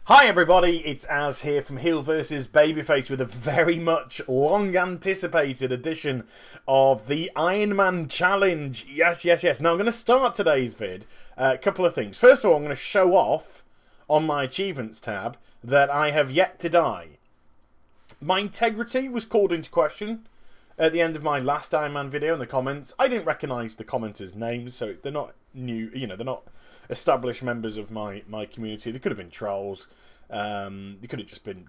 Hi everybody, it's Az here from Heel vs Babyface with a very much long anticipated edition of the Iron Man Challenge. Yes. Now I'm going to start today's vid. A couple of things. First of all, I'm going to show off on my achievements tab that I have yet to die. My integrity was called into question at the end of my last Iron Man video in the comments. I didn't recognise the commenters' names, so they're not new, they're not established members of my community. They could have been trolls. They could have just been,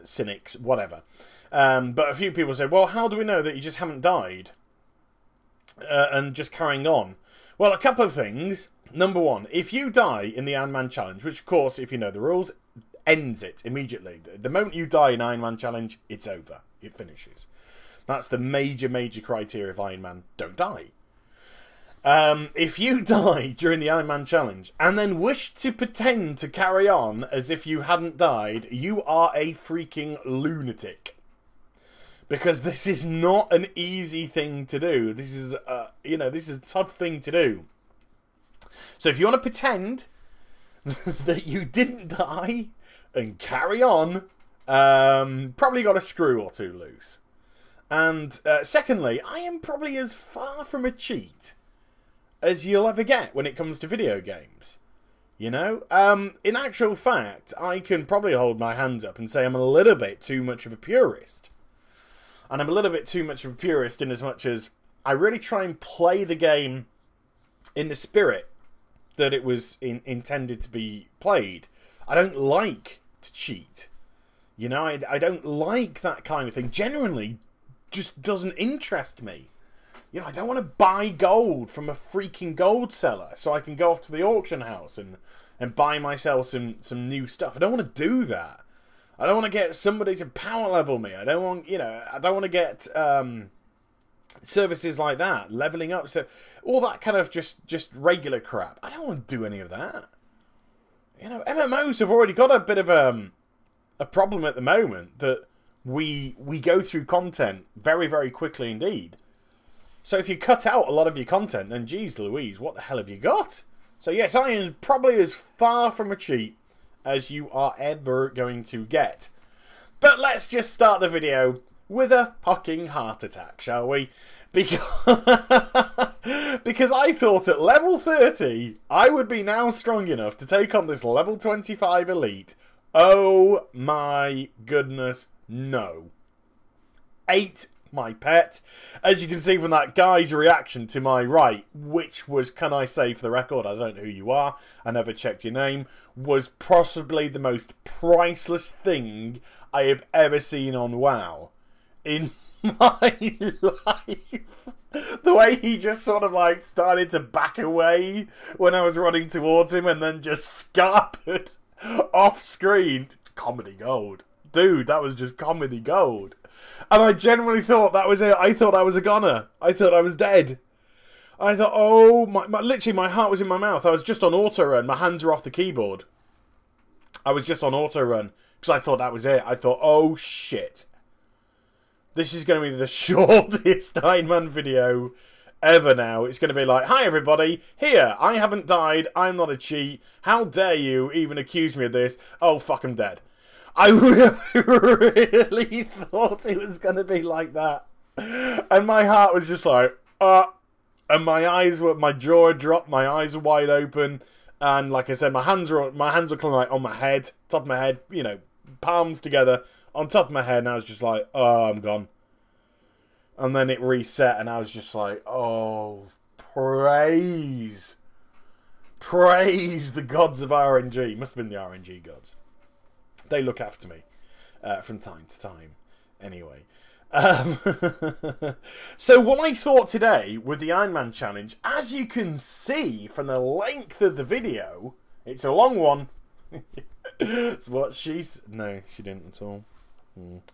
cynics, whatever. But a few people said, well, how do we know that you just haven't died? And just carrying on. Well, a couple of things. Number one, if you die in the Iron Man Challenge, which of course, if you know the rules, ends it immediately. The moment you die in Iron Man Challenge, it's over. It finishes. That's the major criteria of Iron Man. Don't die. If you die during the Iron Man Challenge and then wish to pretend to carry on as if you hadn't died, you are a freaking lunatic. Because this is not an easy thing to do. This is, this is a tough thing to do. So if you want to pretend that you didn't die and carry on, probably got a screw or two loose. And secondly, I am probably as far from a cheat as you'll ever get when it comes to video games. In actual fact, I can probably hold my hands up and say I'm a little bit too much of a purist. And I'm a little bit too much of a purist in as much as I really try and play the game in the spirit that it was intended to be played. I don't like to cheat. I don't like that kind of thing. Generally, just doesn't interest me. I don't want to buy gold from a freaking gold seller so I can go off to the auction house and buy myself some new stuff. I don't want to do that. I don't want to get somebody to power level me. I don't want, I don't want to get services like that, leveling up. So all that kind of just regular crap. I don't want to do any of that. MMOs have already got a bit of a problem at the moment that we go through content very quickly indeed. So if you cut out a lot of your content, then geez Louise, what the hell have you got? So yes, I am probably as far from a cheat as you are ever going to get. But let's just start the video with a fucking heart attack, shall we? Because I thought at level 30, I would be now strong enough to take on this level 25 elite. Oh my goodness, no. 8 my pet. As you can see from that guy's reaction to my right, which was, can I say for the record, I don't know who you are, I never checked your name, was possibly the most priceless thing I have ever seen on WoW in my life. The way he just sort of like started to back away when I was running towards him and then just scarpered off screen. Comedy gold. Dude, that was just comedy gold. And I genuinely thought that was it. I thought I was a goner. I thought I was dead. I thought, oh, literally my heart was in my mouth. I was just on auto run. My hands were off the keyboard. I was just on auto run because I thought that was it. I thought, oh shit. This is going to be the shortest Iron Man video ever now. It's going to be like, hi everybody, here, I haven't died. I'm not a cheat. How dare you even accuse me of this? Oh, fuck, I'm dead. I really thought it was going to be like that. And my heart was just like, and my jaw dropped, my eyes were wide open. And like I said, my hands were kind of like on my head, top of my head, palms together on top of my head. And I was just like, oh, I'm gone. And then it reset and I was just like, oh, praise the gods of RNG. Must have been the RNG gods. They look after me from time to time. Anyway. So what I thought today with the Iron Man Challenge, as you can see from the length of the video, it's a long one. It's what she's... No, she didn't at all.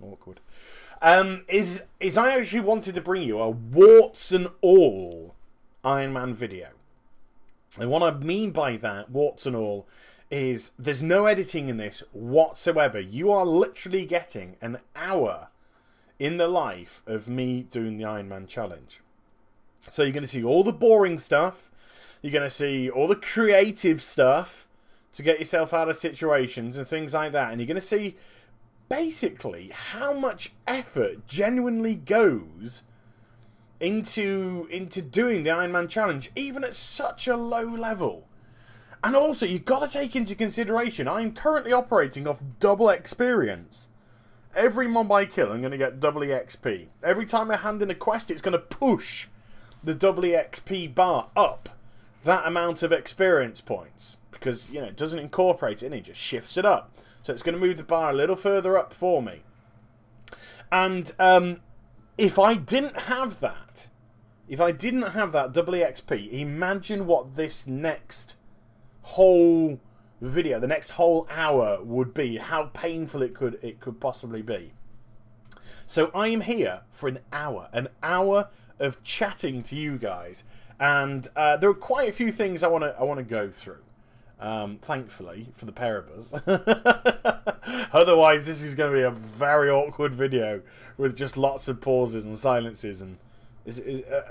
Awkward. Is I actually wanted to bring you a warts and all Iron Man video. And what I mean by that, warts and all, is there's no editing in this whatsoever. You are literally getting an hour in the life of me doing the Iron Man Challenge. So you're going to see all the boring stuff. You're going to see all the creative stuff. to get yourself out of situations and things like that. And you're going to see basically how much effort genuinely goes into doing the Iron Man challenge, even at such a low level. And also, you've got to take into consideration, I'm currently operating off double experience. Every mob I kill, I'm going to get double XP. Every time I hand in a quest, it's going to push the double XP bar up that amount of experience points. Because, you know, it doesn't incorporate it in, it just shifts it up. So it's going to move the bar a little further up for me. And if I didn't have that, double XP, imagine what this next whole video, the next whole hour would be. How painful it could possibly be. So I am here for an hour of chatting to you guys, and there are quite a few things I want to go through. Thankfully for the pair of us. Otherwise, this is going to be a very awkward video with just lots of pauses and silences. And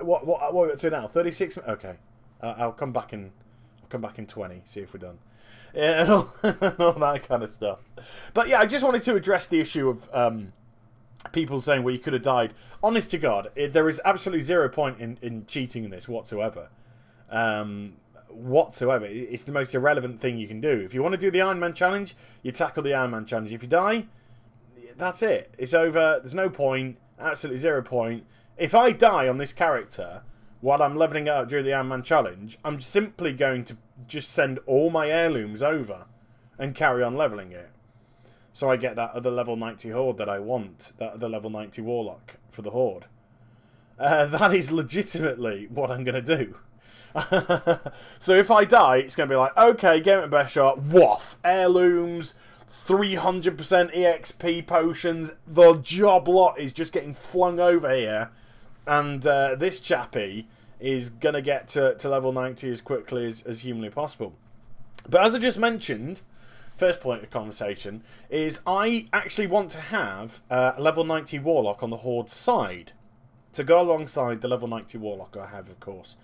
what are we up to now? 36. Okay, I'll come back in 20. See if we're done. Yeah, and all that kind of stuff. But yeah, I just wanted to address the issue of people saying, well, you could have died. Honest to God, there is absolutely zero point in cheating in this whatsoever. It's the most irrelevant thing you can do. If you want to do the Iron Man challenge, you tackle the Iron Man challenge. If you die, that's it. It's over. There's no point. Absolutely zero point. If I die on this character while I'm leveling it up during the Iron Man challenge, I'm simply going to just send all my heirlooms over and carry on leveling it. So I get that other level 90 Horde that I want. That other level 90 Warlock for the Horde. That is legitimately what I'm going to do. So if I die, it's going to be like, okay, get my best shot, waff, heirlooms, 300% EXP potions, the job lot is just getting flung over here, and this chappie is going to get to level 90 as quickly as humanly possible. But as I just mentioned, first point of conversation is I actually want to have a level 90 Warlock on the Horde side, to go alongside the level 90 Warlock I have, of course,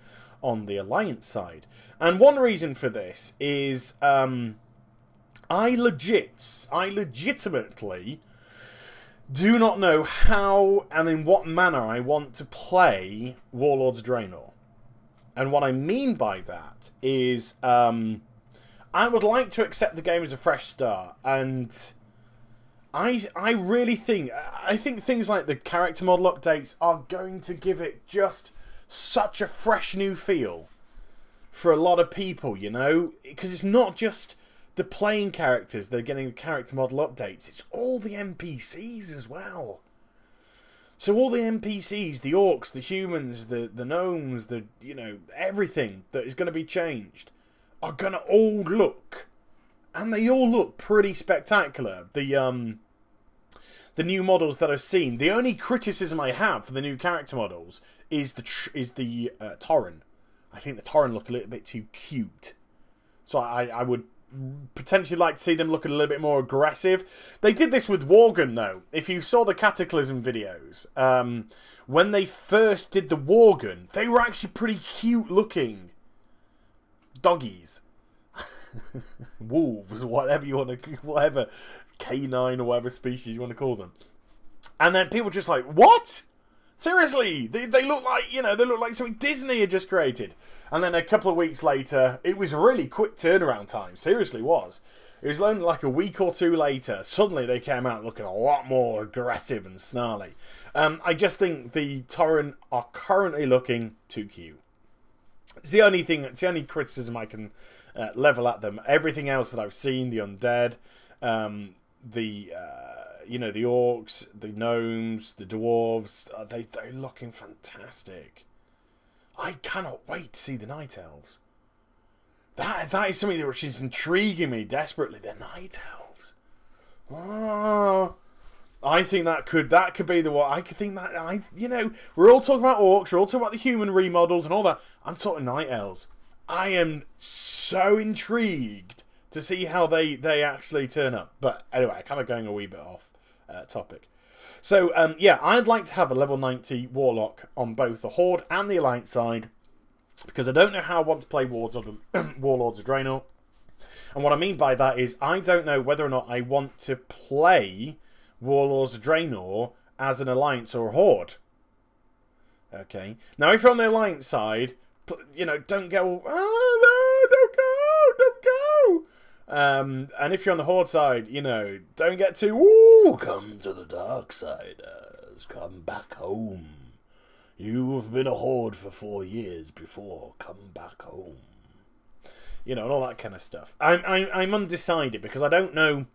on the Alliance side. And one reason for this is I legitimately do not know how and in what manner I want to play Warlords of Draenor. And what I mean by that is I would like to accept the game as a fresh start, and I really think things like the character model updates are going to give it just such a fresh new feel for a lot of people, you know, because it's not just the playing characters that are getting the character model updates, it's all the NPCs as well. So all the NPCs, the orcs, the humans, the gnomes, everything that is going to be changed are going to all look, and they all look pretty spectacular. The new models that I've seen, the only criticism I have for the new character models is the Tauren. I think the Tauren look a little bit too cute. So I would potentially like to see them look a little bit more aggressive. They did this with Worgen, though. If you saw the Cataclysm videos, when they first did the Worgen, they were actually pretty cute looking doggies. Wolves, whatever you want to, whatever canine or whatever species you want to call them. And then people just like, what? Seriously, they look like, they look like something Disney had just created. And then a couple of weeks later, it was a really quick turnaround time. Seriously was. It was only like a week or two later. Suddenly they came out looking a lot more aggressive and snarly. I just think the Tauren are currently looking too cute. It's the only thing, it's the only criticism I can level at them. Everything else that I've seen, the undead, the orcs, the gnomes, the dwarves, they're looking fantastic. I cannot wait to see the night elves. That is something which is intriguing me desperately. The night elves. Oh, I think that could be the one. I could think that we're all talking about orcs, we're all talking about the human remodels and all that. I'm talking night elves. I am so intrigued to see how they actually turn up. But anyway, I'm kind of going a wee bit off topic. So, I'd like to have a level 90 Warlock on both the Horde and the Alliance side, because I don't know how I want to play Warlords of Draenor. And what I mean by that is I don't know whether or not I want to play Warlords of Draenor as an alliance or a horde. Okay. Now, if you're on the alliance side, you know, don't go, oh, no, don't go. And if you're on the horde side, you know, don't get too, ooh, come to the dark siders, come back home. You've been a horde for 4 years before, come back home. You know, and all that kind of stuff. I'm undecided because I don't know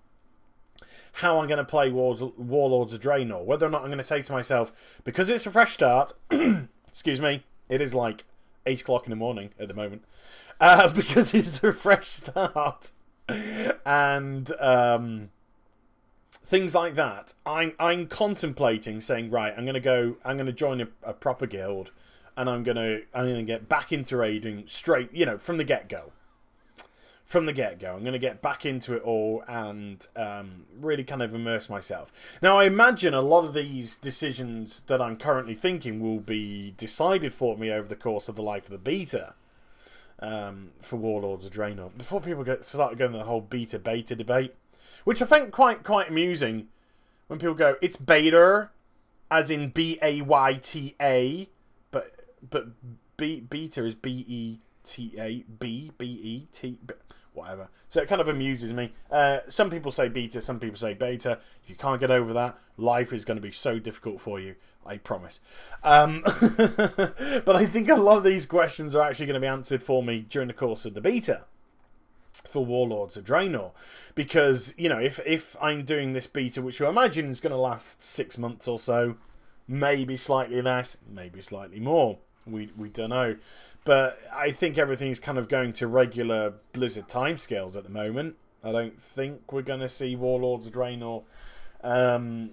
how I'm going to play Warlords of Draenor. Whether or not I'm going to say to myself, because it's a fresh start, excuse me, it is like 8 o'clock in the morning at the moment, because it's a fresh start, and things like that, I'm contemplating saying, right, I'm going to join a proper guild, and I'm going to get back into raiding straight, you know, from the get-go. From the get-go. I'm going to get back into it all and really kind of immerse myself. Now, I imagine a lot of these decisions that I'm currently thinking will be decided for me over the course of the life of the beta for Warlords of Draenor. Before people start going the whole beta debate, which I find quite amusing when people go, it's beta, as in B-A-Y-T-A, but beta is B-E-T-A, B-E-T, whatever. So it kind of amuses me. Some people say beta, some people say beta. If you can't get over that, life is going to be so difficult for you, I promise. But I think a lot of these questions are actually going to be answered for me during the course of the beta for Warlords of Draenor. Because, you know, if I'm doing this beta, which I imagine is going to last 6 months or so, maybe slightly less, maybe slightly more. We don't know. But I think everything's kind of going to regular Blizzard timescales at the moment. I don't think we're going to see Warlords of Draenor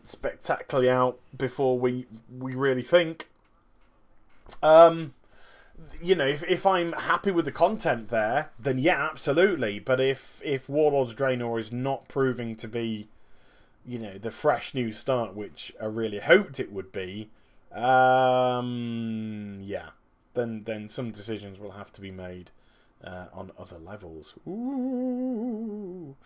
spectacularly out before we really think. You know, if I'm happy with the content there, then yeah, absolutely. But if Warlords of Draenor is not proving to be, you know, the fresh new start, which I really hoped it would be, yeah. Then some decisions will have to be made on other levels. Ooh.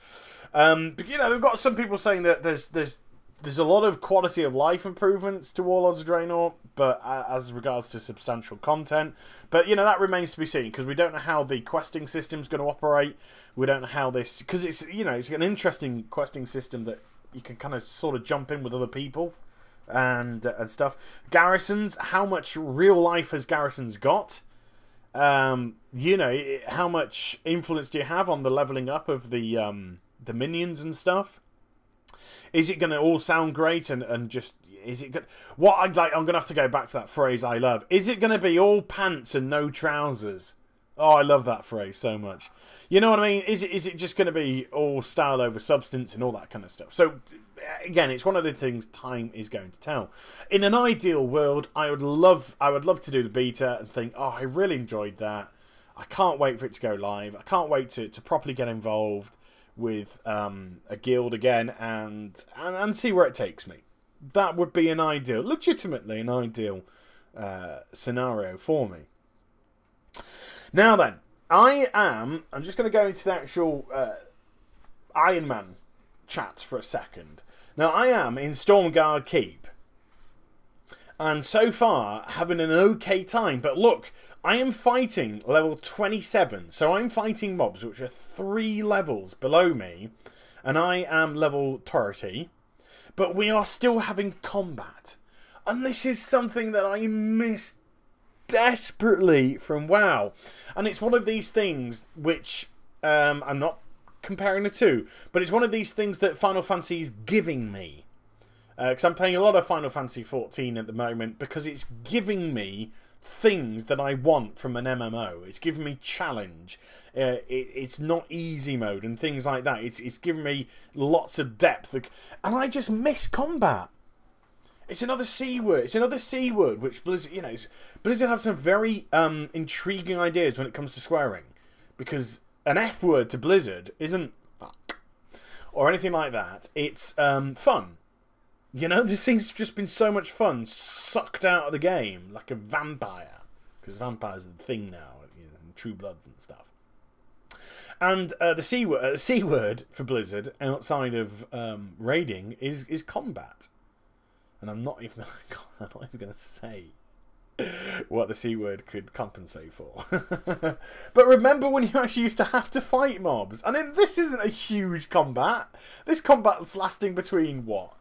But, you know, we've got some people saying that there's a lot of quality of life improvements to Warlords of Draenor, but as regards to substantial content. But, you know, that remains to be seen, because we don't know how the questing system's going to operate. We don't know how this, because it's, you know, it's an interesting questing system that you can kind of sort of jump in with other people. And stuff. Garrisons, how much real life has Garrisons got? You know, how much influence do you have on the leveling up of the minions and stuff? Is it going to all sound great and just, is it good? What I'd like, I'm going to have to go back to that phrase I love. Is it going to be all pants and no trousers? Oh, I love that phrase so much. You know what I mean? Is it just going to be all style over substance and all that kind of stuff? So, again, it's one of the things time is going to tell. In an ideal world, I would love to do the beta and think, oh, I really enjoyed that. I can't wait for it to go live. I can't wait to properly get involved with a guild again and see where it takes me. That would be an ideal, legitimately an ideal scenario for me. Now then, I'm just going to go into the actual Iron Man chat for a second. Now, I am in Stormguard Keep, and so far having an okay time. But look, I am fighting level 27, so I'm fighting mobs which are 3 levels below me, and I am level 30. But we are still having combat, and this is something that I miss desperately from WoW. And it's one of these things which I'm not comparing the two, but it's one of these things that Final Fantasy is giving me, because I'm playing a lot of Final Fantasy 14 at the moment, because it's giving me things that I want from an MMO. It's giving me challenge. It's not easy mode and things like that. It's giving me lots of depth, and I just miss combat. It's another C word. It's another C word, which Blizzard, you know, Blizzard have some very intriguing ideas when it comes to swearing, because an F word to Blizzard isn't fuck or anything like that. It's fun. You know, this thing's just been so much fun, sucked out of the game like a vampire, because vampires are the thing now, you know, True Blood and stuff. And the C word for Blizzard outside of raiding is combat. And I'm not even going to say what the C word could compensate for. But remember when you actually used to have to fight mobs? I mean, this isn't a huge combat. This combat's lasting between, what?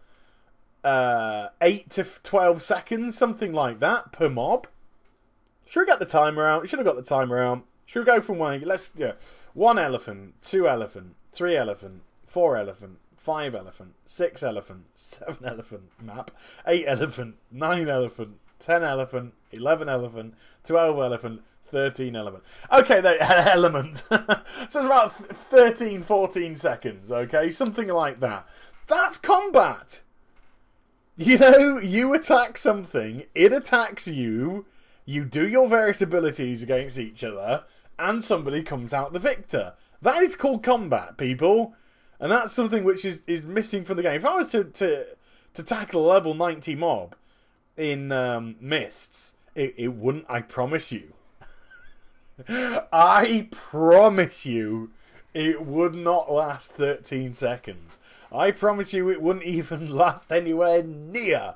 8 to 12 seconds, something like that, per mob. Should we get the timer out? Should have got the timer out. Should we go from one? Let's, yeah. 1 elephant, 2 elephant, 3 elephant, 4 elephant, 5 elephant, 6 elephant, 7 elephant map, 8 elephant, 9 elephant, 10 elephant, 11 elephant, 12 elephant, 13 elephant. Okay, element. So it's about 13, 14 seconds, okay? Something like that. That's combat. You know, you attack something, it attacks you, you do your various abilities against each other, and somebody comes out the victor. That is called combat, people. And that's something which is missing from the game. If I was to tackle a level 90 mob in Mists, it wouldn't, I promise you. I promise you, it would not last 13 seconds. I promise you it wouldn't even last anywhere near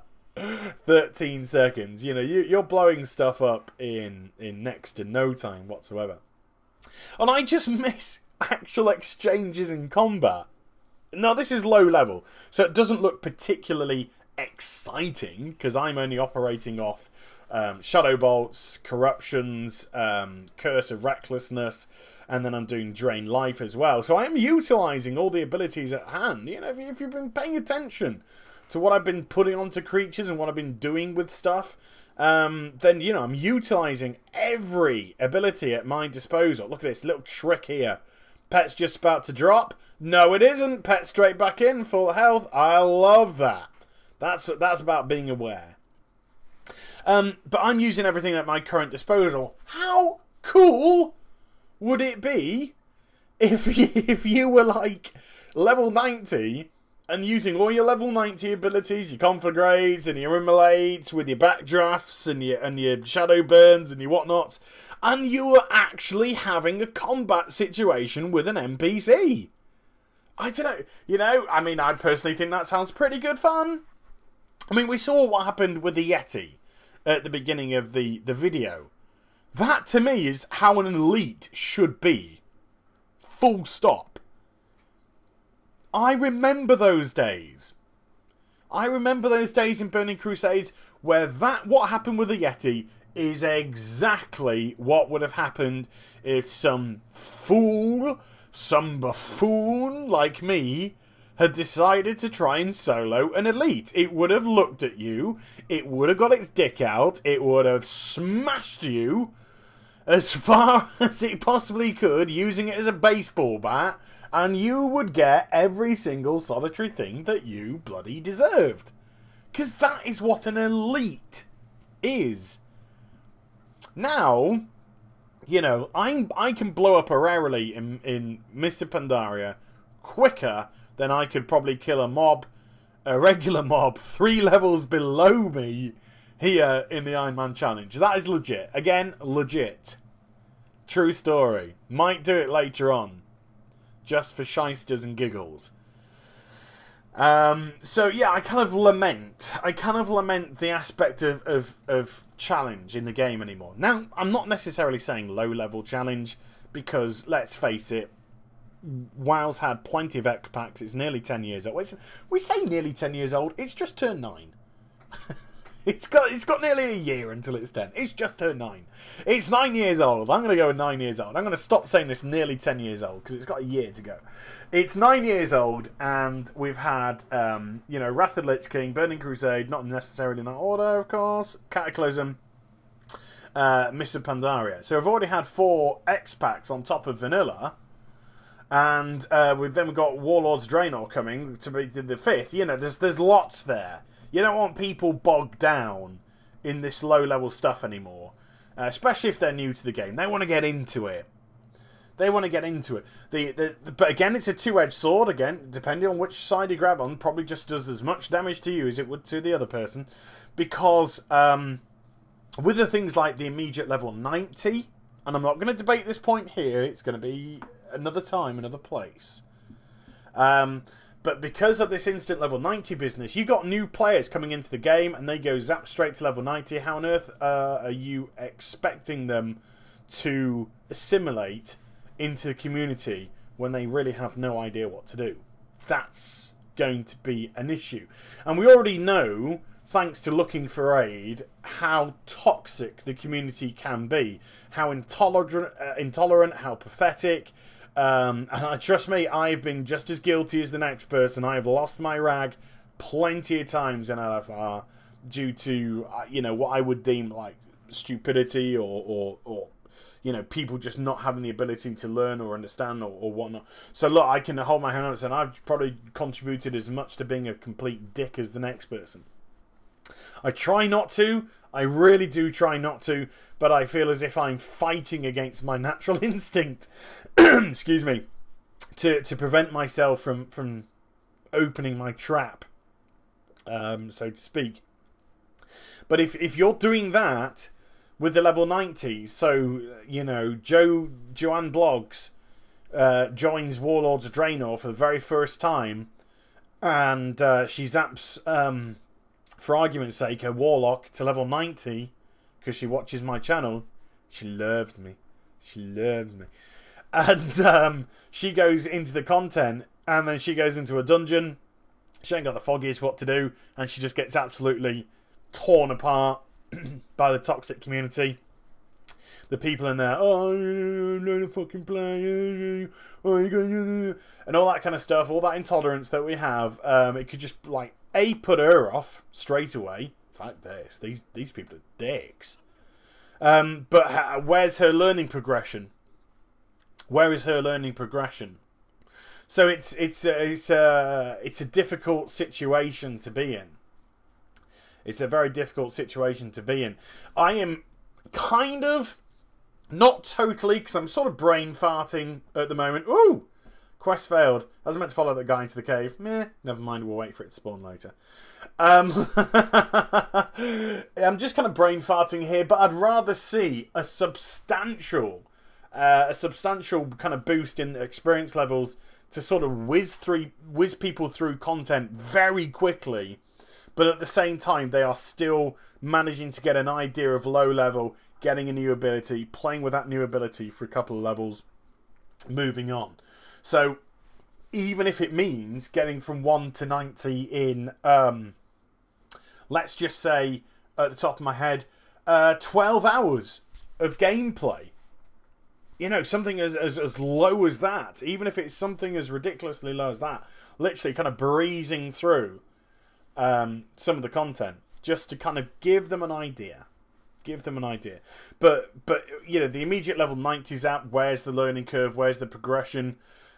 13 seconds. You know, you're blowing stuff up in next to no time whatsoever. And I just miss actual exchanges in combat. Now, this is low level, so it doesn't look particularly exciting, because I'm only operating off Shadow Bolts, Corruptions, Curse of Recklessness, and then I'm doing Drain Life as well. So I'm utilising all the abilities at hand. You know, if you've been paying attention to what I've been putting onto creatures and what I've been doing with stuff, then, you know, I'm utilising every ability at my disposal. Look at this little trick here. Pet's just about to drop. No, it isn't. Pet straight back in, full health. I love that. That's about being aware. But I'm using everything at my current disposal. How cool would it be if you were like level 90 and using all your level 90 abilities, your conflagrates and your immolates with your backdrafts and your shadow burns and your whatnots, and you were actually having a combat situation with an NPC? I don't know. You know, I mean, I personally think that sounds pretty good fun. I mean, we saw what happened with the Yeti at the beginning of the video. That, to me, is how an elite should be. Full stop. I remember those days. I remember those days in Burning Crusades where what happened with the Yeti is exactly what would have happened if some fool, some buffoon like me had decided to try and solo an elite. It would have looked at you, it would have got its dick out, it would have smashed you as far as it possibly could, using it as a baseball bat, and you would get every single solitary thing that you bloody deserved. Because that is what an elite is. Now, you know, I can blow up a rarely in Mr. Pandaria quicker than I could probably kill a regular mob 3 levels below me here in the Iron Man Challenge. That is legit. Again, legit. True story. Might do it later on. Just for shysters and giggles. So yeah, I kind of lament the aspect of challenge in the game anymore. Now, I'm not necessarily saying low level challenge, because let's face it, WoW's had plenty of X-Packs. It's nearly 10 years old. We say nearly 10 years old. It's just turned 9. It's got nearly a year until it's 10. It's just turned 9. It's 9 years old. I'm going to go with 9 years old. I'm going to stop saying this nearly 10 years old, because it's got a year to go. It's 9 years old, and we've had, you know, Wrath of the Lich King, Burning Crusade, not necessarily in that order, of course, Cataclysm, Mr. Pandaria. So we've already had 4 X-Packs on top of Vanilla. And we've then got Warlords of Draenor coming to be the 5th. You know, there's lots there. You don't want people bogged down in this low-level stuff anymore. Especially if they're new to the game. They want to get into it. They want to get into it. But again, it's a two-edged sword. Again, depending on which side you grab on, probably just does as much damage to you as it would to the other person. Because with the things like the immediate level 90... And I'm not going to debate this point here. It's going to be another time, another place. But because of this instant level 90 business, you got new players coming into the game and they go zap straight to level 90. How on earth are you expecting them to assimilate into the community when they really have no idea what to do? That's going to be an issue. And we already know, thanks to looking for aid, how toxic the community can be. How intolerant, how pathetic. And trust me, I've been just as guilty as the next person. I have lost my rag plenty of times in LFR due to, you know, what I would deem like stupidity or you know, people just not having the ability to learn or understand or whatnot. So look, I can hold my hand up and say I've probably contributed as much to being a complete dick as the next person. I try not to. I really do try not to, but I feel as if I'm fighting against my natural instinct, excuse me, to prevent myself from opening my trap, so to speak. But if you're doing that with the level 90, so, you know, Joanne Bloggs joins Warlords of Draenor for the very first time, and she zaps... for argument's sake, a warlock to level 90 because she watches my channel. She loves me. She loves me. And she goes into the content and then she goes into a dungeon. She ain't got the foggiest what to do and she just gets absolutely torn apart by the toxic community. The people in there, oh, no, fucking play, oh, you gonna, and all that kind of stuff, all that intolerance that we have. It could just like put her off straight away. Fuck this, these people are dicks. But where's her learning progression? Where is her learning progression? So it's a difficult situation to be in. It's a very difficult situation to be in. I am kind of. Not totally, because I'm sort of brain farting at the moment. Ooh! Quest failed. I was meant to follow that guy into the cave. Meh. Never mind, we'll wait for it to spawn later. I'm just kind of brain farting here, but I'd rather see a substantial kind of boost in experience levels to sort of whiz people through content very quickly, but at the same time, they are still managing to get an idea of low level, getting a new ability, playing with that new ability for a couple of levels, moving on. So, even if it means getting from 1 to 90 in, let's just say, at the top of my head, 12 hours of gameplay. You know, something as low as that, even if it's something as ridiculously low as that, literally kind of breezing through some of the content, just to kind of give them an idea. Give them an idea. But you know, the immediate level 90s app, where's the learning curve? Where's the progression?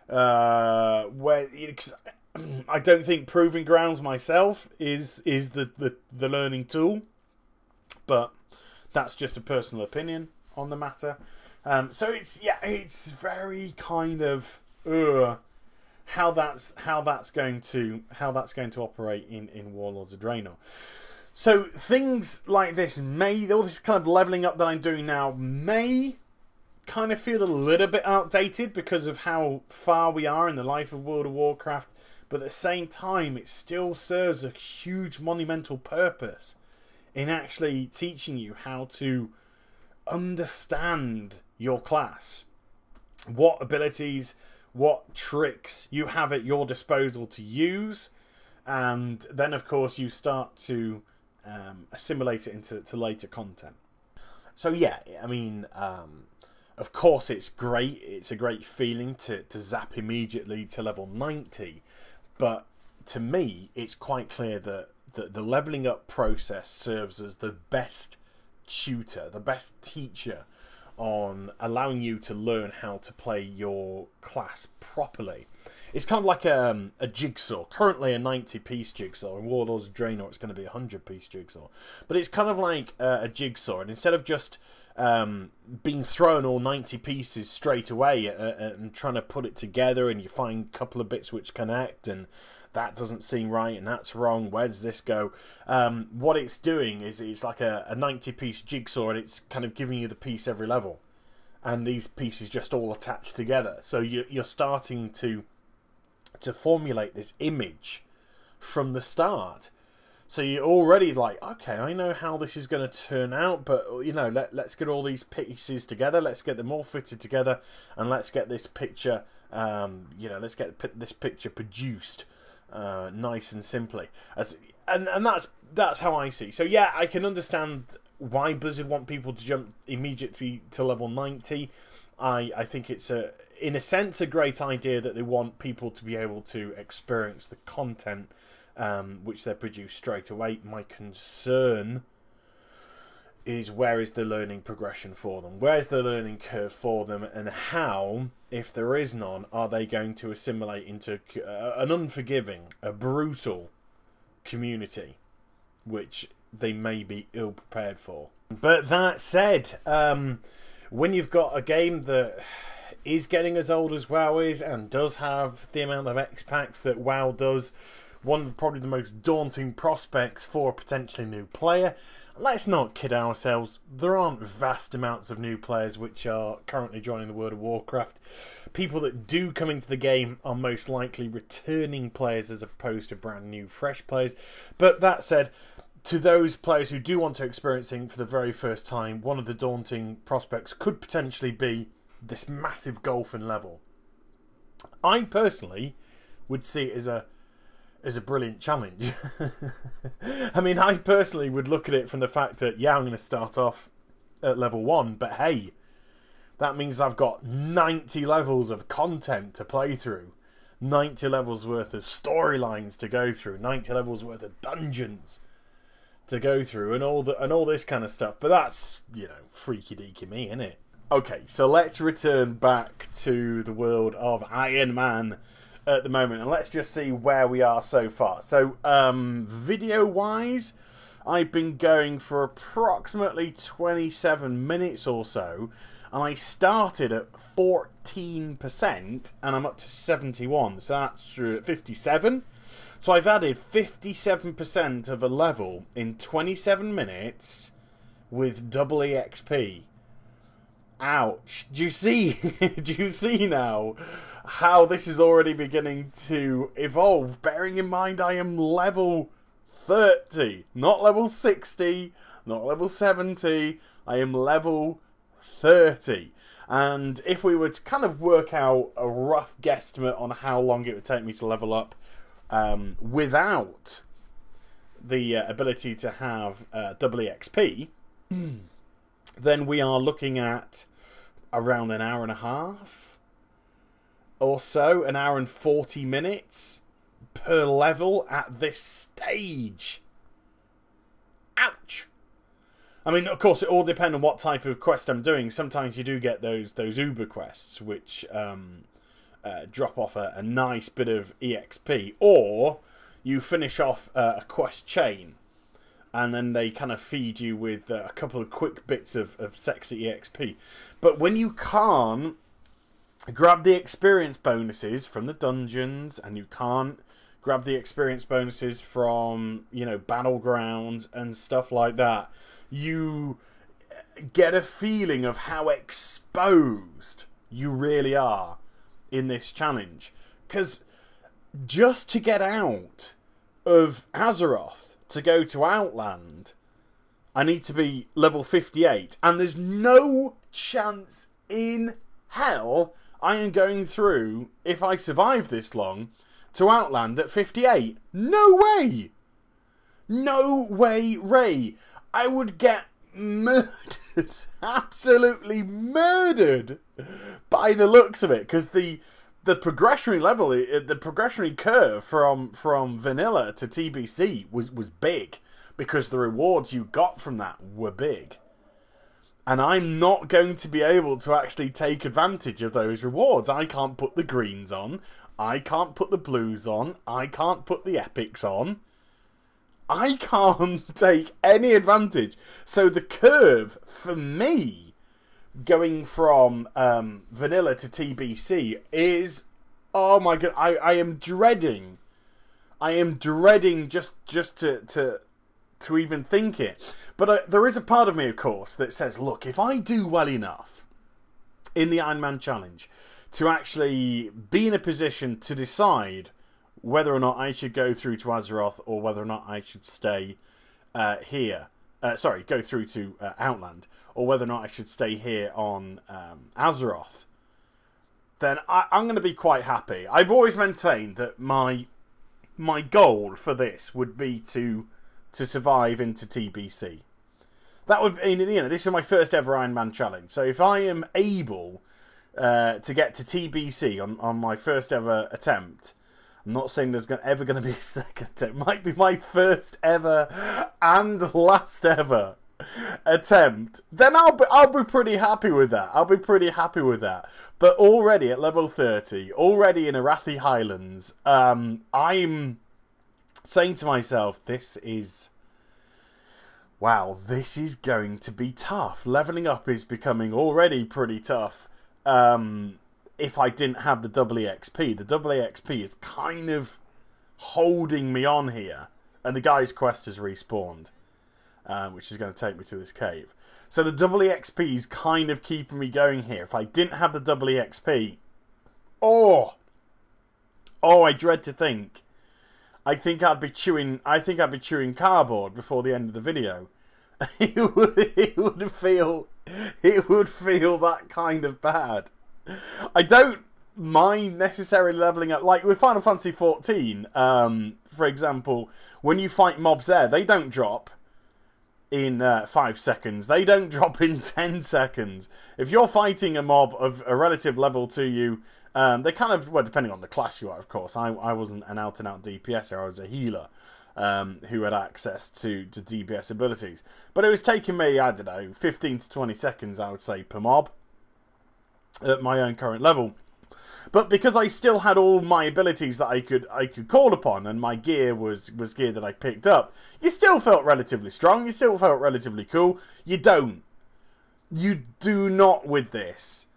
Where, you know, 'cause I don't think Proving Grounds myself is the learning tool. But that's just a personal opinion on the matter. So it's very kind of how that's going to operate in Warlords of Draenor. So things like this all this kind of leveling up that I'm doing now may kind of feel a little bit outdated because of how far we are in the life of World of Warcraft, but at the same time it still serves a huge monumental purpose in actually teaching you how to understand your class, what abilities, what tricks you have at your disposal to use, and then of course you start to assimilate it into later content. So yeah, I mean, of course it's great. It's a great feeling to zap immediately to level 90. But to me, it's quite clear that the leveling up process serves as the best tutor, the best teacher on allowing you to learn how to play your class properly. It's kind of like a jigsaw. Currently a 90-piece jigsaw. In Warlords of Draenor, it's going to be a 100-piece jigsaw. But it's kind of like a jigsaw. And instead of just being thrown all 90 pieces straight away and trying to put it together, and you find a couple of bits which connect, and that doesn't seem right, and that's wrong, where does this go? What it's doing is it's like a 90-piece jigsaw, and it's kind of giving you the piece every level. and these pieces just all attach together. So you're starting to formulate this image from the start. So you're already like, okay, I know how this is going to turn out, but, you know, let's get all these pieces together, let's get them all fitted together, and let's get this picture, you know, let's get this picture produced nice and simply. And that's how I see. So yeah, I can understand why Blizzard want people to jump immediately to level 90. I think it's in a sense a great idea that they want people to be able to experience the content which they produce straight away. My concern is, where is the learning progression for them? Where's the learning curve for them? And how, if there is none, are they going to assimilate into an unforgiving, a brutal community, which they may be ill-prepared for? But that said, when you've got a game that is getting as old as WoW is, and does have the amount of X-Packs that WoW does, one of probably the most daunting prospects for a potentially new player. Let's not kid ourselves, there aren't vast amounts of new players which are currently joining the World of Warcraft. People that do come into the game are most likely returning players as opposed to brand new fresh players. But that said, to those players who do want to experience it for the very first time, one of the daunting prospects could potentially be this massive gulf in level. I personally would see it as a brilliant challenge. I mean, I personally would look at it from the fact that, yeah, I'm going to start off at level 1, but hey, that means I've got 90 levels of content to play through, 90 levels worth of storylines to go through, 90 levels worth of dungeons to go through, and all this kind of stuff. But that's, you know, freaky deaky me, isn't it? Okay, so let's return back to the world of Iron Man at the moment, and let's just see where we are so far. So video wise, I've been going for approximately 27 minutes or so, and I started at 14% and I'm up to 71, so that's 57. So I've added 57% of a level in 27 minutes with double EXP. Ouch. Do you see? Do you see now how this is already beginning to evolve? Bearing in mind I am level 30, not level 60, not level 70. I am level 30. And if we were to kind of work out a rough guesstimate on how long it would take me to level up without the ability to have double EXP, then we are looking at around an hour and a half or so, an hour and 40 minutes per level at this stage. Ouch. I mean, of course, it all depends on what type of quest I'm doing. Sometimes you do get those Uber quests, which drop off a nice bit of EXP, or you finish off a quest chain, and then they kind of feed you with a couple of quick bits of sexy EXP. But when you can't grab the experience bonuses from the dungeons, and you can't grab the experience bonuses from, you know, battlegrounds and stuff like that, you get a feeling of how exposed you really are in this challenge. Because just to get out of Azeroth to go to Outland, I need to be level 58, and there's no chance in hell I am going through, if I survive this long, to Outland at 58. No way! No way, Ray. I would get murdered. Absolutely murdered by the looks of it, because the progressionary level, the progressionary curve from vanilla to TBC was big, because the rewards you got from that were big. And I'm not going to be able to actually take advantage of those rewards. I can't put the greens on. I can't put the blues on. I can't put the epics on. I can't take any advantage. So the curve, for me, going from vanilla to TBC is... Oh my god, I am dreading. I am dreading just to even think it. But there is a part of me, of course, that says, look, if I do well enough, in the Iron Man challenge to actually be in a position to decide whether or not I should go through to Azeroth or whether or not I should stay here. Sorry, go through to Outland, or whether or not I should stay here on Azeroth. Then I'm going to be quite happy. I've always maintained that my goal for this would be to survive into TBC. That would, this is my first ever Iron Man challenge. So if I am able to get to TBC on my first ever attempt, I'm not saying there's ever going to be a second attempt. It might be my first ever and last ever attempt. Then I'll be pretty happy with that. I'll be pretty happy with that. But already at level 30, already in Arathi Highlands, I'm saying to myself, this is going to be tough. Leveling up is becoming already pretty tough. If I didn't have the double EXP. The double EXP is kind of holding me on here. And the guy's quest has respawned, which is going to take me to this cave. So the double EXP is kind of keeping me going here. If I didn't have the double EXP, I dread to think. I think I'd be chewing cardboard before the end of the video. It would feel that kind of bad. I don't mind necessarily leveling up. Like with Final Fantasy XIV, for example, when you fight mobs there, they don't drop in 5 seconds. They don't drop in 10 seconds. If you're fighting a mob of a relative level to you, they kind of, well, depending on the class you are, of course. I wasn't an out-and-out DPSer. I was a healer who had access to DPS abilities. But it was taking me, I don't know, 15 to 20 seconds, I would say, per mob at my own current level. But because I still had all my abilities that I could call upon, and my gear was gear that I picked up, you still felt relatively strong, you still felt relatively cool. You do not with this.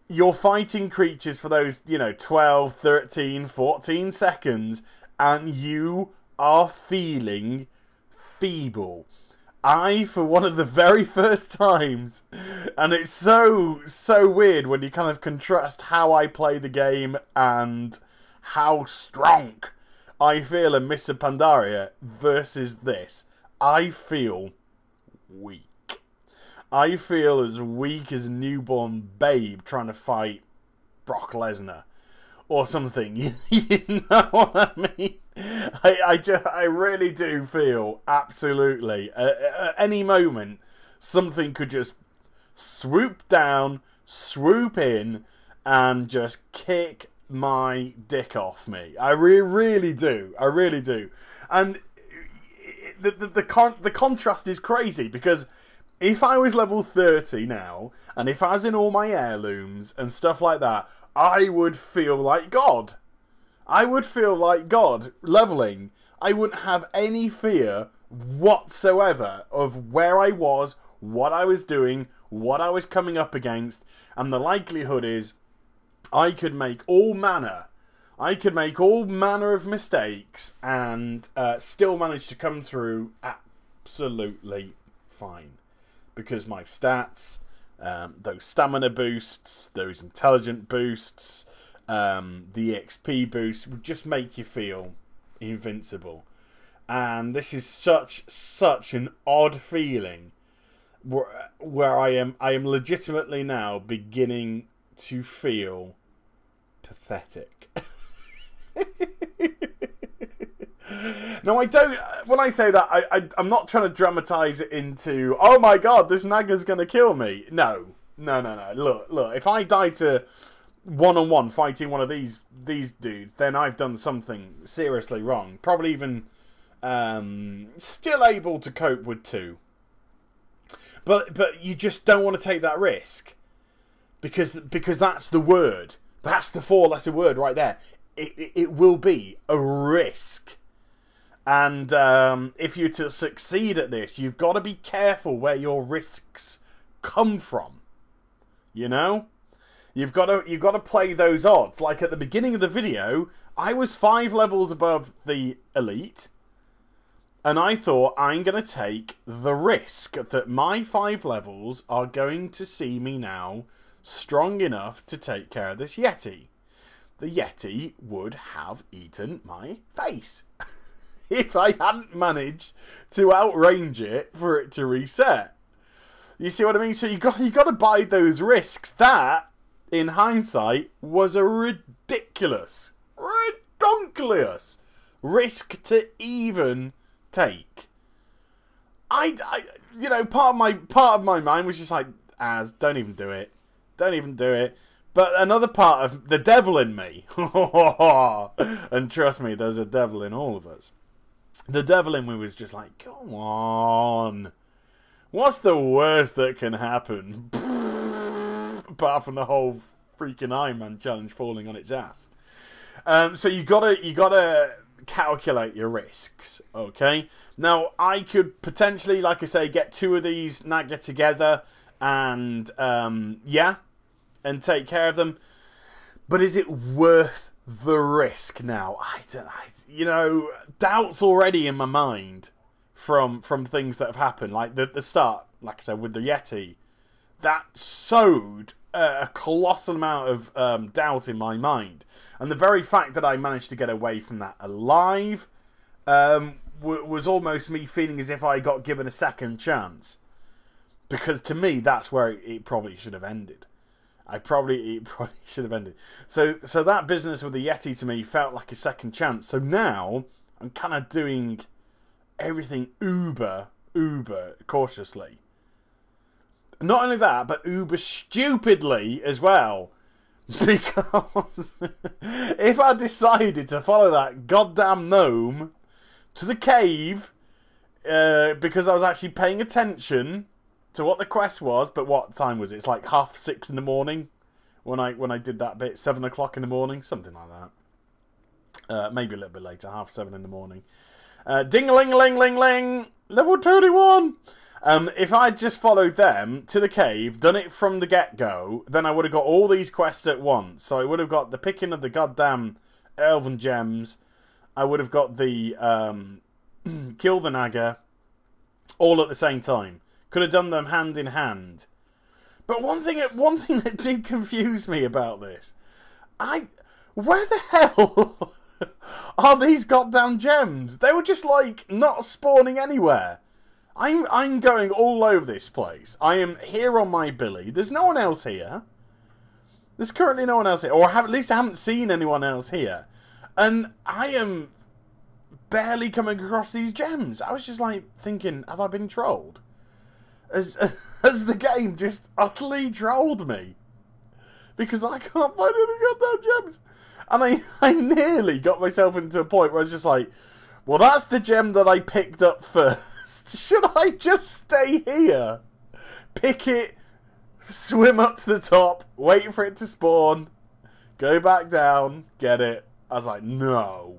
You're fighting creatures for those, 12, 13, 14 seconds, and you are feeling feeble. For one of the very first times, and it's so weird when you kind of contrast how I play the game and how strong I feel in Mists of Pandaria versus this. I feel weak. I feel as weak as a newborn babe trying to fight Brock Lesnar or something. You know what I mean? I really do feel absolutely at any moment something could just swoop down, swoop in, and just kick my dick off me. I really do. I really do. And the contrast is crazy, because if I was level 30 now, and if I was in all my heirlooms and stuff like that, I would feel like God. I would feel like God leveling. I wouldn't have any fear whatsoever of where I was, what I was doing, what I was coming up against, and the likelihood is I could make all manner of mistakes and still manage to come through absolutely fine. Because my stats, those stamina boosts, those intelligent boosts, the XP boost would just make you feel invincible. And this is such an odd feeling where I am legitimately now beginning to feel pathetic. No, I don't. When I say that, I'm not trying to dramatize it into, oh my god, this Naga's going to kill me. No. Look. If I die to one-on-one fighting one of these dudes, then I've done something seriously wrong. Probably even still able to cope with 2. But you just don't want to take that risk. Because that's the word. That's the 4-letter word right there. It will be a risk. And if you're to succeed at this, you've got to be careful where your risks come from. You know? You've got to play those odds. Like at the beginning of the video, I was 5 levels above the elite. And I thought, I'm going to take the risk that my 5 levels are going to see me now strong enough to take care of this Yeti. The Yeti would have eaten my face if I hadn't managed to outrange it for it to reset. You see what I mean? So you got to buy those risks. That, in hindsight, was a ridiculous risk to even take. You know, part of my mind was just like, don't even do it. Don't even do it. But another part of the devil in me, and trust me, there's a devil in all of us. The devil in me was just like, come on. What's the worst that can happen? Apart from the whole freaking Iron Man challenge falling on its ass. So you gotta calculate your risks, okay? Now, I could potentially, like I say, get 2 of these Naga together and, and take care of them. But is it worth the risk now? You know, doubts already in my mind from things that have happened. Like the start, like I said, with the Yeti. That sowed a colossal amount of doubt in my mind. And the very fact that I managed to get away from that alive was almost me feeling as if I got given a second chance. Because to me, that's where it probably should have ended. It probably should have ended. So that business with the Yeti to me felt like a second chance. So now I'm kind of doing everything uber cautiously. Not only that, but uber stupidly as well. Because if I decided to follow that goddamn gnome to the cave, because I was actually paying attention to what the quest was, but what time was it? It's like 6:30 in the morning when I did that bit, 7 o'clock in the morning, something like that. Maybe a little bit later, 7:30 in the morning. Ding-a-ling-a-ling-ling-ling, level 21. If I'd just followed them to the cave, done it from the get-go, then I would have got all these quests at once. So I would have got the picking of the goddamn elven gems. I would have got the kill the Naga all at the same time. Could have done them hand in hand. But one thing that did confuse me about this, where the hell are these goddamn gems? They were just like not spawning anywhere. I'm going all over this place. I am here on my billy. There's no one else here. There's currently no one else here, or at least I haven't seen anyone else here. And I am barely coming across these gems. I was just like thinking, have I been trolled? Has the game just utterly trolled me? Because I can't find any goddamn gems. And I nearly got myself into a point where I was just like, well, that's the gem that I picked up first. Should I just stay here? Pick it, swim up to the top, wait for it to spawn, go back down, get it. I was like, no.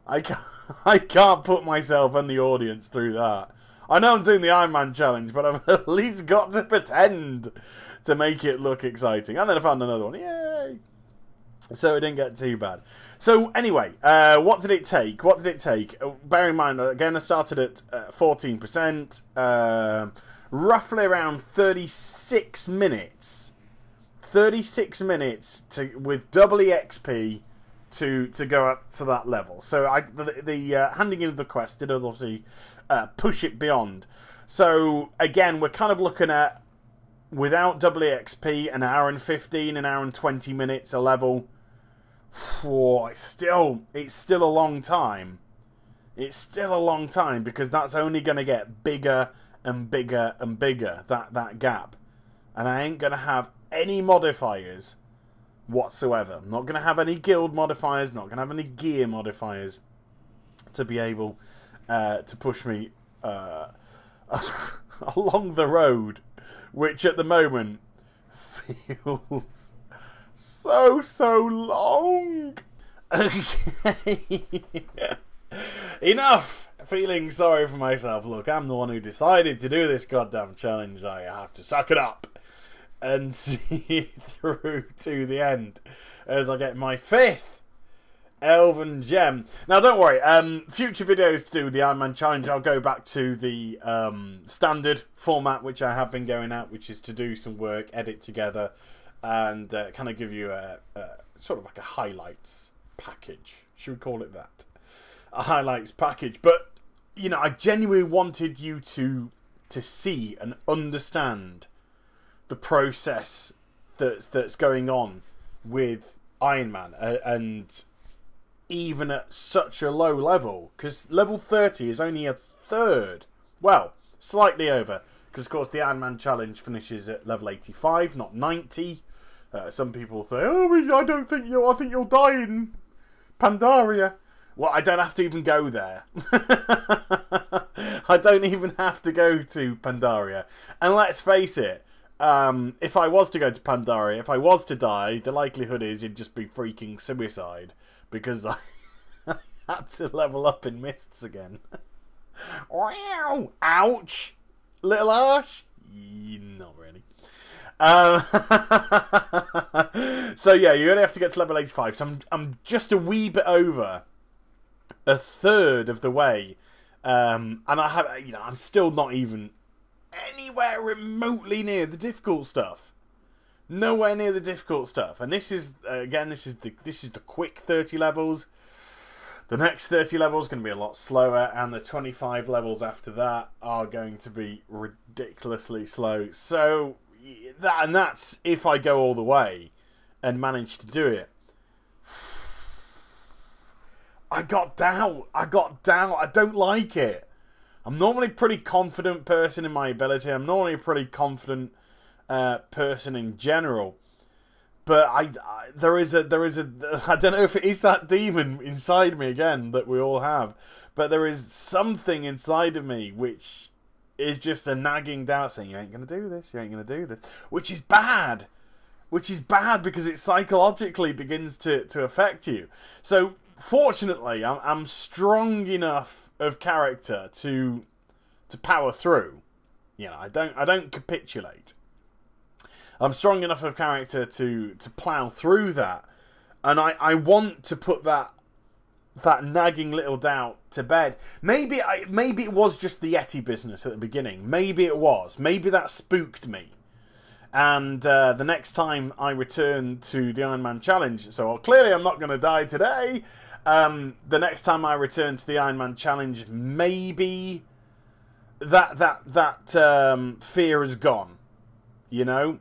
I can't put myself and the audience through that. I know I'm doing the Iron Man challenge, but I've at least got to pretend to make it look exciting. And then I found another one. Yay! So it didn't get too bad. So anyway, what did it take? Bear in mind, again, I started at 14%. Roughly around 36 minutes. 36 minutes with double EXP to go up to that level. So the handing in of the quest did obviously push it beyond. So again, we're kind of looking at, without double EXP, an hour and 15, an hour and 20 minutes a level. Whoa, it's still a long time. It's still a long time, because that's only going to get bigger and bigger and bigger, that gap. And I ain't going to have any modifiers whatsoever. I'm not going to have any guild modifiers, not going to have any gear modifiers to be able to push me along the road, which at the moment feels so long. Okay. Enough feeling sorry for myself. Look, I'm the one who decided to do this goddamn challenge. I have to suck it up and see it through to the end as I get my 5th Elven Gem. Now, don't worry. Future videos to do with the Iron Man challenge, I'll go back to the standard format, which I have been going at, which is to do some work, edit together, and kind of give you a sort of like a highlights package. Should we call it that? A highlights package. But, you know, I genuinely wanted you to see and understand the process that's going on with Iron Man, and even at such a low level, because level 30 is only a third, well, slightly over, because of course the Iron Man challenge finishes at level 85, not 90. Some people say, oh, I don't think I think you'll die in Pandaria. Well, I don't have to even go there. I don't even have to go to Pandaria. And let's face it, if I was to go to Pandaria, if I was to die, the likelihood is it'd just be freaking suicide, because I had to level up in Mists again. Wow! Ouch! Little harsh? Not really. So yeah, you only have to get to level 85. So I'm just a wee bit over a third of the way, and I have, you know, I'm still not even anywhere remotely near the difficult stuff. Nowhere near the difficult stuff. And this is again, this is the quick 30 levels. The next 30 levels are going to be a lot slower, and the 25 levels after that are going to be ridiculously slow. So that's if I go all the way and manage to do it. I got doubt. I don't like it. I'm normally a pretty confident person in my ability. I'm normally a pretty confident person in general. But there is a I don't know if it is that demon inside me again that we all have, but there is something inside of me which is just a nagging doubt saying, you ain't going to do this, you ain't going to do this. Which is bad. Which is bad because it psychologically begins to affect you. So fortunately, I'm strong enough of character to power through. You know, I don't capitulate. I'm strong enough of character to plough through that, and I want to put that nagging little doubt to bed. Maybe it was just the Yeti business at the beginning. Maybe it was. Maybe that spooked me. And the next time I return to the Iron Man challenge, so clearly I'm not going to die today. The next time I return to the Iron Man challenge, maybe that fear is gone. You know?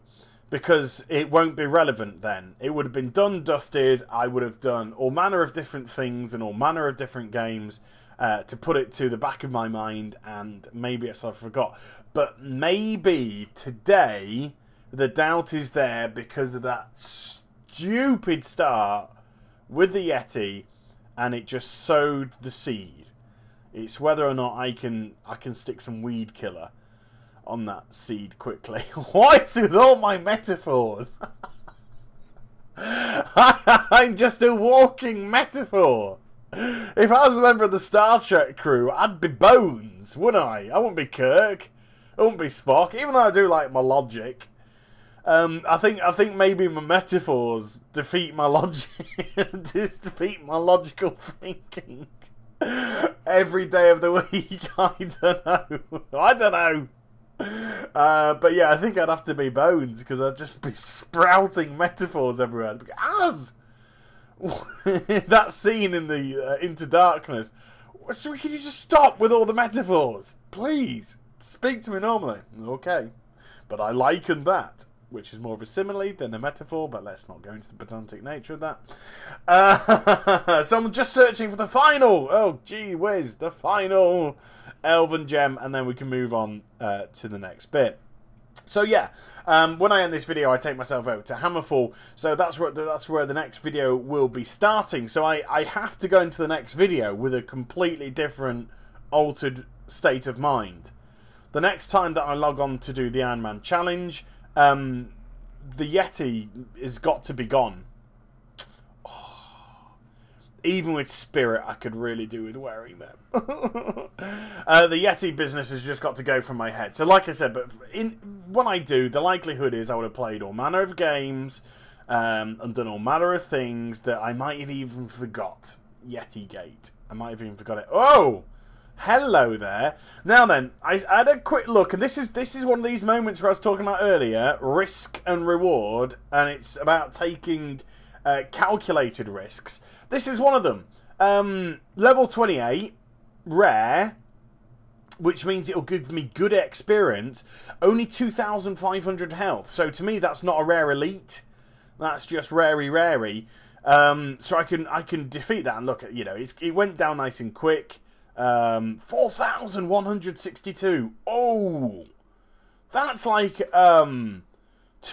Because it won't be relevant then. It would have been done, dusted. I would have done all manner of different things and all manner of different games to put it to the back of my mind, and maybe it's I forgot. But maybe today the doubt is there because of that stupid start with the Yeti, and it just sowed the seed. It's whether or not I can stick some weed killer on that seed quickly. What is with all my metaphors? I'm just a walking metaphor. If I was a member of the Star Trek crew, I'd be Bones, wouldn't I? I wouldn't be Kirk. I wouldn't be Spock, even though I do like my logic. I think maybe my metaphors defeat my logic. Defeat my logical thinking. Every day of the week. I don't know. But yeah, I think I'd have to be Bones, because I'd just be sprouting metaphors everywhere. As that scene in the Into Darkness. So can you just stop with all the metaphors, please? Speak to me normally. Okay, but I liken that, which is more of a simile than a metaphor, but let's not go into the pedantic nature of that. So I'm just searching for the final, oh gee whiz, the final Elven Gem, and then we can move on to the next bit. So yeah, when I end this video, I take myself over to Hammerfall, so that's where the next video will be starting. So I have to go into the next video with a completely different, altered state of mind. The next time that I log on to do the Iron Man challenge, the Yeti has got to be gone. Oh, even with Spirit, I could really do with wearing them. The Yeti business has just got to go from my head. So like I said, but when I do, the likelihood is I would have played all manner of games, and done all manner of things that I might have even forgot. Yeti Gate. I might have even forgot it. Oh! Hello there. Now then, I had a quick look, and this is one of these moments where I was talking about earlier, risk and reward, and it's about taking calculated risks. This is one of them. Level 28, rare, which means it'll give me good experience. Only 2,500 health. So to me, that's not a rare elite. That's just rarey. So I can defeat that. And look, you know, it went down nice and quick. 4,162. Oh, that's like 2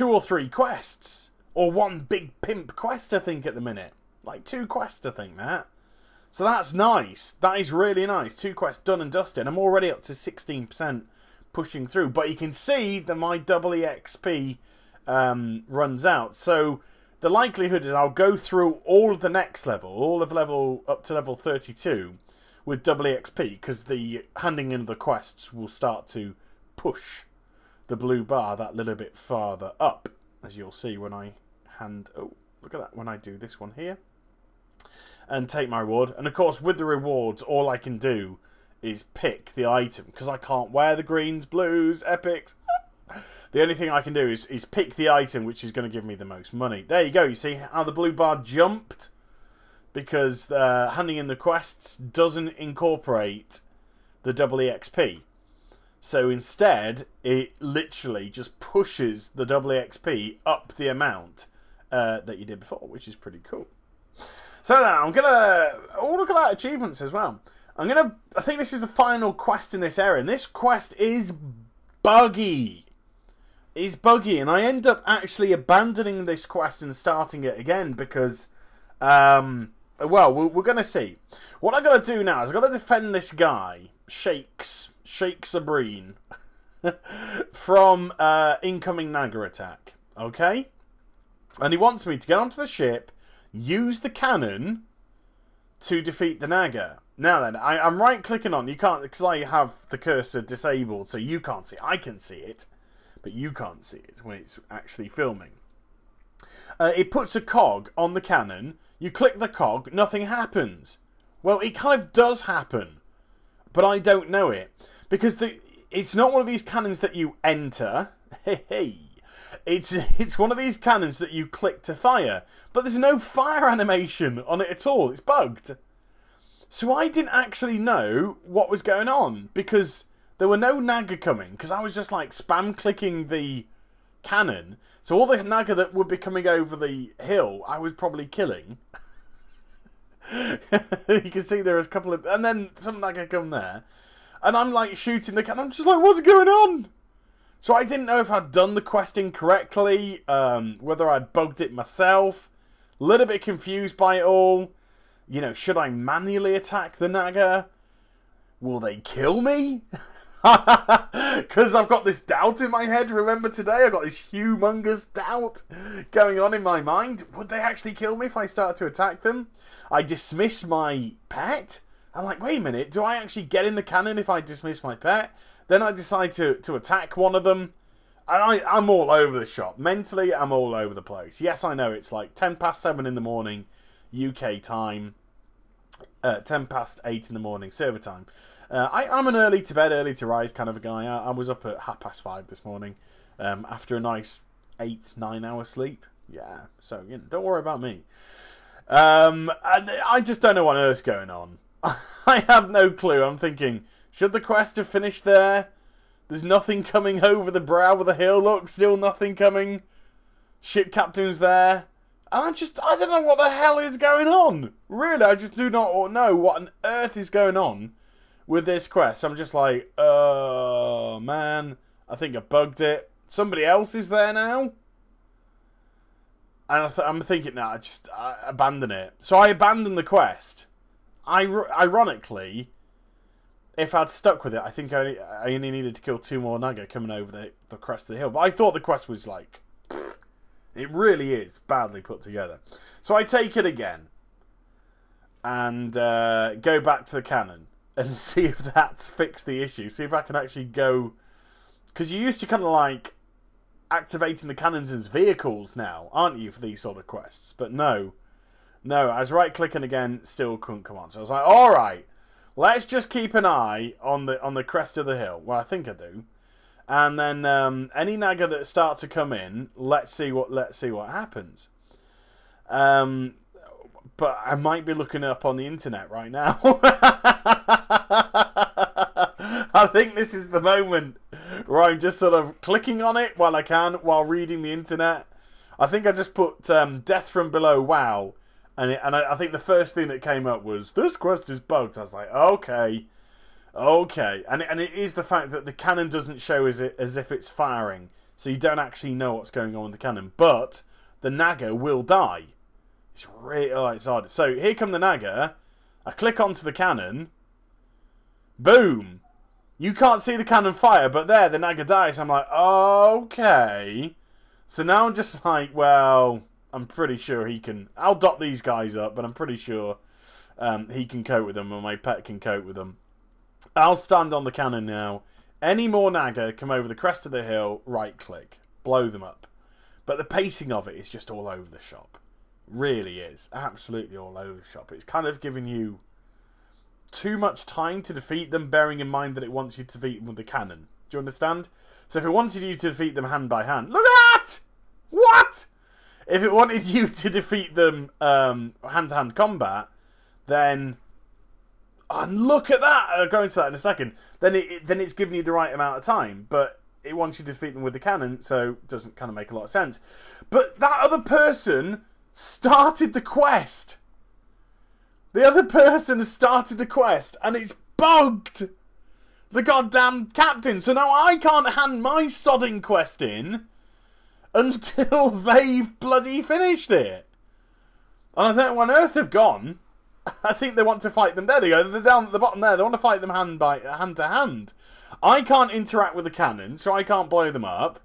or 3 quests, or one big pimp quest, I think, at the minute. Like 2 quests, I think, that. So that's nice. That is really nice. 2 quests done and dusted. I'm already up to 16% pushing through. But you can see that my double EXP runs out. So the likelihood is I'll go through all of the next level, all of level up to level 32, with double EXP, because the handing in of the quests will start to push the blue bar that little bit farther up, as you'll see when I hand... Oh, look at that, when I do this one here. And take my reward. And of course, with the rewards, all I can do is pick the item, because I can't wear the greens, blues, epics. The only thing I can do is pick the item which is going to give me the most money. There you go, you see how the blue bar jumped? Because handing in the quests doesn't incorporate the double EXP. So instead, it literally just pushes the double EXP up the amount that you did before, which is pretty cool. So now I'm gonna... Oh, look at that, achievements as well. I think this is the final quest in this area, and this quest is buggy. It's buggy, and I end up actually abandoning this quest and starting it again because... Well, we're going to see. What I've got to do now is I've got to defend this guy, Sheikh Sabrine, from incoming Naga attack. Okay? And he wants me to get onto the ship, use the cannon to defeat the Naga. Now then, I'm right-clicking on. You can't, because I have the cursor disabled, so you can't see it. I can see it, but you can't see it when it's actually filming. It puts a cog on the cannon. You click the cog, nothing happens. Well, it kind of does happen, but I don't know it. Because it's not one of these cannons that you enter. Hey. It's one of these cannons that you click to fire. But there's no fire animation on it at all. It's bugged. So I didn't actually know what was going on. Because there were no Naga coming. Because I was just like spam clicking the cannon. So all the Naga that would be coming over the hill, I was probably killing. You can see there was a couple of... And then some Naga come there. And I'm like shooting the cannon. I'm just like, what's going on? So I didn't know if I'd done the quest incorrectly. Whether I'd bugged it myself. A little bit confused by it all. You know, should I manually attack the Naga? Will they kill me? Because I've got this doubt in my head. Remember today, I've got this humongous doubt going on in my mind. Would they actually kill me if I start to attack them? I dismiss my pet. I'm like, wait a minute, do I actually get in the cannon if I dismiss my pet? Then I decide to attack one of them. And I'm all over the shop. Mentally, I'm all over the place. Yes, I know, it's like 10 past 7 in the morning, UK time. 10 past 8 in the morning, server time. I'm an early to bed, early to rise kind of a guy. I was up at 5:30 this morning after a nice 8-9 hour sleep. Yeah, so you know, don't worry about me. And I just don't know what on earth's going on. I have no clue. I'm thinking, should the quest have finished there? There's nothing coming over the brow of the hill. Look, still nothing coming. Ship captain's there. And I don't know what the hell is going on. Really, I just do not know what on earth is going on with this quest. I'm just like, oh, man. I think I bugged it. Somebody else is there now. And I'm thinking, no, I abandon it. So I abandoned the quest. Ironically, if I'd stuck with it, I think I only needed to kill 2 more Naga coming over the crest of the hill. But I thought the quest was like... It really is badly put together. So I take it again. And go back to the cannon. And see if that's fixed the issue. See if I can actually go... Because you used to kind of like... activating the cannons as vehicles now, aren't you, for these sort of quests? But no. No, I was right-clicking again, still couldn't come on. So I was like, alright, let's just keep an eye on the crest of the hill. Well, I think I do. And then any Naga that start to come in, let's see what happens. But I might be looking it up on the internet right now. I think this is the moment where I'm just sort of clicking on it while I can, while reading the internet. I think I just put Death from Below WoW, and I think the first thing that came up was, this quest is bugged. I was like, okay. And it is the fact that the cannon doesn't show as if it's firing, so you don't actually know what's going on with the cannon. But the Naga will die. It's really, it's odd. So here come the Naga. I click onto the cannon. Boom. You can't see the cannon fire, but there, the Naga dies. I'm like, okay. So now I'm just like, well, I'm pretty sure he can. I'll dot these guys up, but I'm pretty sure he can cope with them, or my pet can cope with them. I'll stand on the cannon now. Any more Naga come over the crest of the hill, right click, blow them up. But the pacing of it is just all over the shop. Really is. Absolutely all over the shop. It's kind of giving you too much time to defeat them, bearing in mind that it wants you to defeat them with the cannon. Do you understand? So if it wanted you to defeat them hand by hand... Look at that! What? If it wanted you to defeat them hand-to-hand combat, then... And look at that! I'll go into that in a second. Then it's giving you the right amount of time, but it wants you to defeat them with the cannon, so it doesn't kind of make a lot of sense. But that other person started the quest. The other person has started the quest, and it's bugged. The goddamn captain. So now I can't hand my sodding quest in until they've bloody finished it. And I don't know where on earth they've gone. I think they want to fight them. There they go. They're down at the bottom there. They want to fight them hand to hand. I can't interact with the cannon, so I can't blow them up.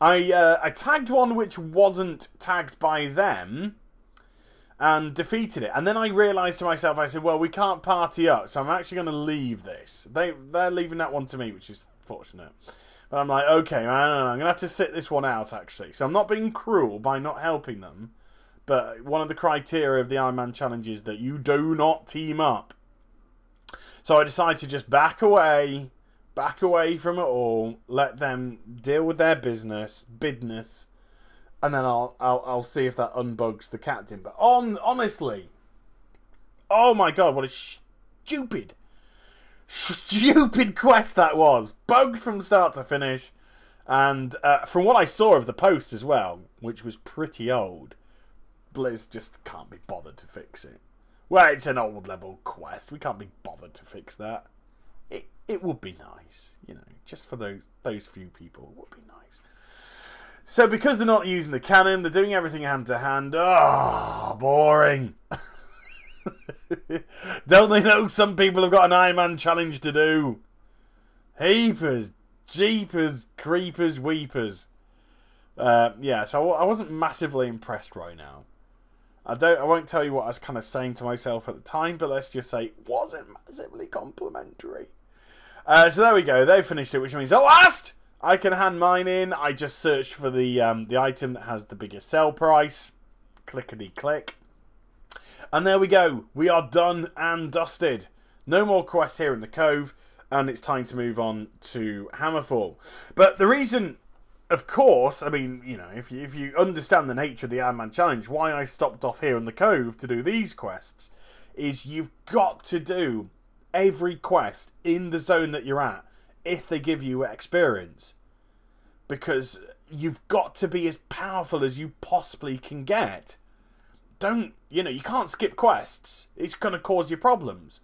I tagged one which wasn't tagged by them and defeated it. And then I realised to myself, I said, well, we can't party up, so I'm actually going to leave this. They're leaving that one to me, which is fortunate. But I'm like, okay, I'm going to have to sit this one out, actually. So I'm not being cruel by not helping them. But one of the criteria of the Iron Man challenge is that you do not team up. So I decided to just back away from it all, let them deal with their business, and then I'll see if that unbugs the captain. But honestly, oh my god, what a stupid quest that was. Bugged from start to finish. And from what I saw of the post as well, which was pretty old, Blizz just can't be bothered to fix it. Well, it's an old level quest. We can't be bothered to fix that. It would be nice, you know, just for those few people. It would be nice. So because they're not using the cannon, they're doing everything hand to hand. Oh, boring. Don't they know some people have got an Iron Man challenge to do? Heapers, jeepers, creepers, weepers. Yeah, so I wasn't massively impressed right now. I won't tell you what I was kind of saying to myself at the time, but let's just say it wasn't massively complimentary. So there we go. They finished it, which means at last I can hand mine in. I just searched for the item that has the biggest sell price. Clickety click. And there we go. We are done and dusted. No more quests here in the Cove, and it's time to move on to Hammerfall. But the reason, of course, I mean, you know, if you understand the nature of the Iron Man challenge, why I stopped off here in the Cove to do these quests, is you've got to do every quest in the zone that you're at if they give you experience, because you've got to be as powerful as you possibly can get. You can't skip quests. It's going to cause you problems.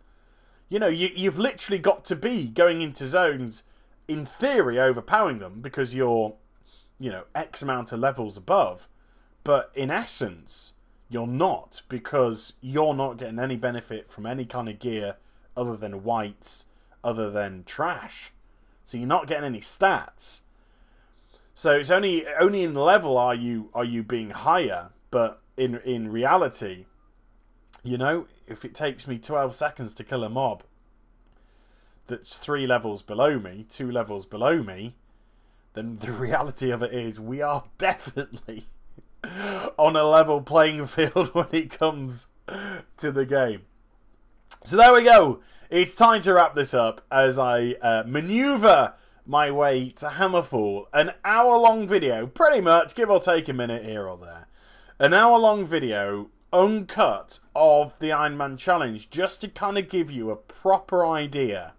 You know, you've literally got to be going into zones, in theory, overpowering them because you're, you know, X amount of levels above. But in essence, you're not, because you're not getting any benefit from any kind of gear other than whites, other than trash. So you're not getting any stats. So it's only in level are you being higher, but in reality, you know, if it takes me 12 seconds to kill a mob that's 3 levels below me, 2 levels below me, then the reality of it is we are definitely on a level playing field when it comes to the game. So there we go. It's time to wrap this up as I maneuver my way to Hammerfall. An hour-long video, pretty much, give or take a minute here or there. An hour-long video, uncut, of the Iron Man challenge, just to kind of give you a proper idea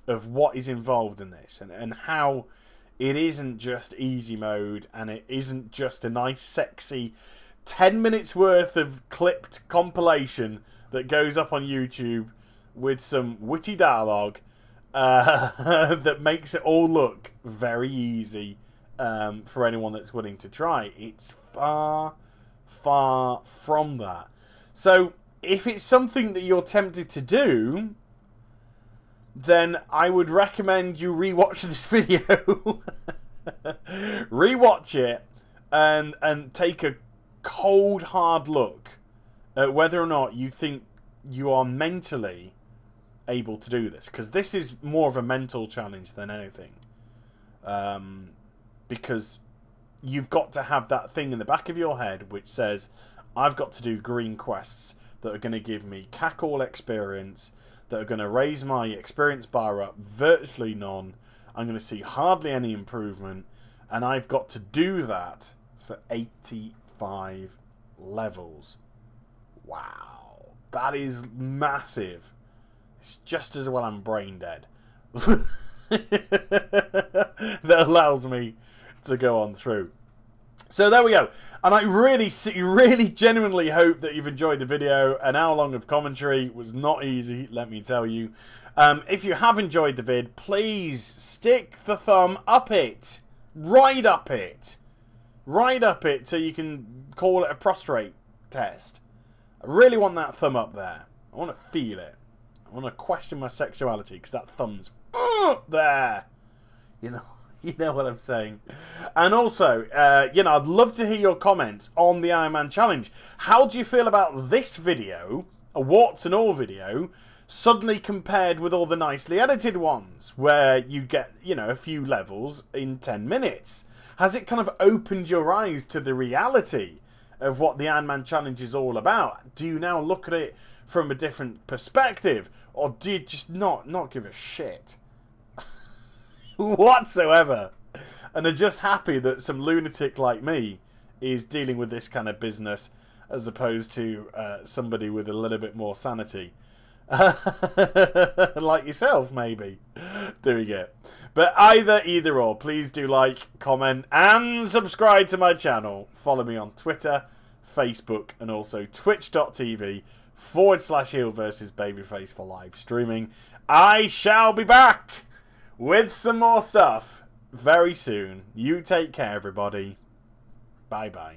of what is involved in this and how it isn't just easy mode and it isn't just a nice, sexy 10 minutes worth of clipped compilation that goes up on YouTube with some witty dialogue that makes it all look very easy for anyone that's willing to try. It's far, far from that. So if it's something that you're tempted to do, then I would recommend you rewatch this video. Rewatch it and take a cold, hard look at whether or not you think you are mentally able to do this, because this is more of a mental challenge than anything, because you've got to have that thing in the back of your head which says, I've got to do green quests that are going to give me cack-all experience, that are going to raise my experience bar up virtually none, I'm going to see hardly any improvement, and I've got to do that for 85 levels. Wow, that is massive. It's just as well I'm brain dead. That allows me to go on through. So there we go. And I really genuinely hope that you've enjoyed the video. An hour long of commentary was not easy, let me tell you. If you have enjoyed the vid, please stick the thumb up it. Right up it. Right up it so you can call it a prostrate test. I really want that thumb up there. I want to feel it. I want to question my sexuality because that thumb's up there. You know what I'm saying. And also, I'd love to hear your comments on the Iron Man challenge. How do you feel about this video, a warts and all video, suddenly compared with all the nicely edited ones where you get, a few levels in 10 minutes? Has it kind of opened your eyes to the reality of what the Iron Man challenge is all about? Do you now look at it from a different perspective, or do you just not give a shit whatsoever and are just happy that some lunatic like me is dealing with this kind of business as opposed to somebody with a little bit more sanity? Like yourself, maybe, doing it. But either or, please do like, comment, and subscribe to my channel. Follow me on Twitter, Facebook, and also twitch.tv/heel versus babyface for live streaming. I shall be back with some more stuff very soon. You take care, everybody. Bye-bye.